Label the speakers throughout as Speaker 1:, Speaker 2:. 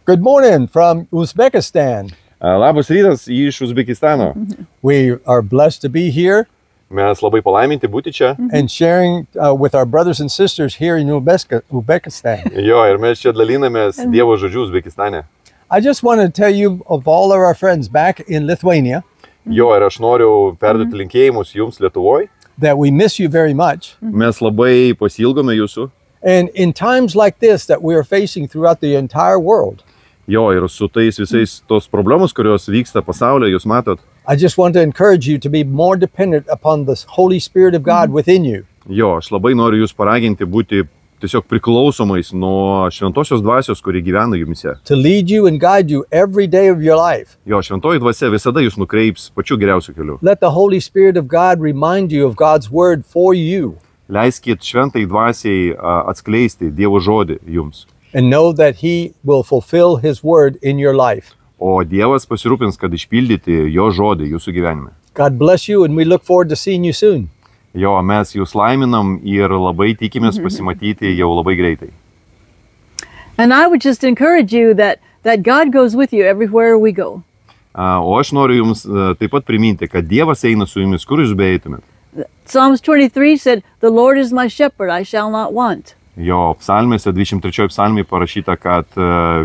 Speaker 1: Good morning from Uzbekistan.
Speaker 2: Labas rytas iš Uzbekistano.
Speaker 1: We are blessed to be here
Speaker 2: Mes labai palaiminti būti čia.
Speaker 1: and sharing with our brothers and sisters here in Uzbekistan.
Speaker 2: Jo, ir mes čia dalinamės Dievo žodžiu Uzbekistane.
Speaker 1: I just want to tell you of all of our friends back in Lithuania
Speaker 2: Jo, ir aš noriu perduoti linkėjimus jums Lietuvoje.
Speaker 1: that we miss you very much.
Speaker 2: Mes labai pasilgome jūsų.
Speaker 1: And in times like this that we are facing throughout the entire world,
Speaker 2: Jo, ir su tais visais tos problemos, kurios vyksta pasaulyje, jūs matot.
Speaker 1: I just want to encourage you to be more dependent upon the Holy Spirit of God within you.
Speaker 2: Jo, aš labai noriu jūs paraginti būti tiesiog priklausomais nuo šventosios dvasios, kuri gyvena jumise.
Speaker 1: To lead you and guide you every day of your life.
Speaker 2: Jo, šventoji dvasia visada jūs nukreips pačiu geriausiu keliu.
Speaker 1: Let the Holy Spirit of God remind you of God's word for you.
Speaker 2: Leiskit šventai dvasiai atskleisti Dievo žodį jums.
Speaker 1: And know that He will fulfill His word in your life.
Speaker 2: O Dievas pasirūpins, kad išpildyti jo žodį jūsų gyvenime.
Speaker 1: God bless you, and we look forward to seeing you soon.
Speaker 2: Jo, mes jūs laiminam ir labai tikimės pasimatyti jau labai greitai.
Speaker 3: And I would just encourage you that God goes with you everywhere we go.
Speaker 2: O aš noriu jums taip pat priminti, kad Dievas eina su jumis, kur jūs beeitumėt.
Speaker 3: Psalms 23 said, "The Lord is my shepherd, I shall not want."
Speaker 2: Jo, psalmėse 23 psalmėje parašyta, kad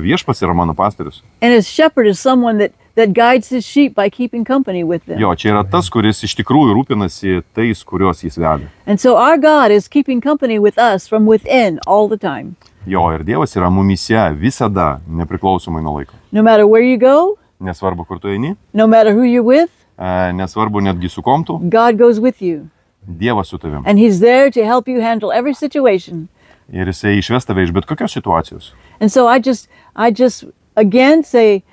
Speaker 2: viešpats yra mano pastorius.
Speaker 3: And his shepherd is someone that guides his sheep by keeping company with them.
Speaker 2: Jo, čia yra tas, kuris iš tikrųjų rūpinasi tais, kuriuos jis veda.
Speaker 3: And so our God is keeping company with us from within all the time.
Speaker 2: Jo, ir Dievas yra mumise visada, nepriklausomai nuo laiko.
Speaker 3: No matter where you go,
Speaker 2: Nesvarbu, kur tu eini,
Speaker 3: no matter who you're with,
Speaker 2: nesvarbu netgi su kom tu,
Speaker 3: God goes with you.
Speaker 2: Dievas su tavim.
Speaker 3: And he's there to help you handle every situation.
Speaker 2: Ir jisai išves tave iš bet kokios situacijos.
Speaker 3: And so I just again say,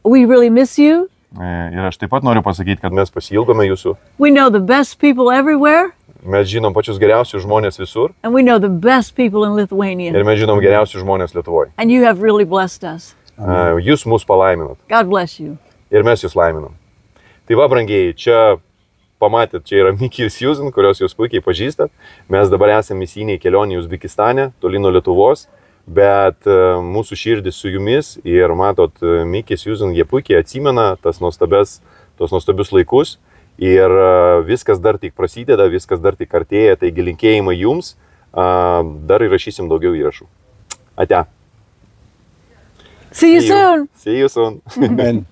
Speaker 3: we really miss you.
Speaker 2: Ir aš taip pat noriu pasakyti, kad mes pasiilgome jūsų.
Speaker 3: We know the best people everywhere,
Speaker 2: Mes žinom pačius geriausius žmonės visur
Speaker 3: and we know the best people in Lithuania.
Speaker 2: ir mes žinom geriausius žmonės Lietuvoje.
Speaker 3: And you have really blessed us.
Speaker 2: Jūs mus palaiminat
Speaker 3: God bless you.
Speaker 2: ir mes jūs laiminam. Tai va, brangieji, čia pamatėt, čia yra Miki ir Susan, kurios jūs puikiai pažįstat. Mes dabar esame misijiniai kelionėje Uzbekistane, toli nuo Lietuvos, bet mūsų širdis su jumis ir matot, Miki ir Susan, jie puikiai atsimena tos nuostabius laikus ir viskas dar tik prasideda, viskas dar tik artėja, taigi linkėjimai jums, dar įrašysim daugiau įrašų. Ate.
Speaker 3: See you soon.
Speaker 2: See you soon.
Speaker 1: Amen.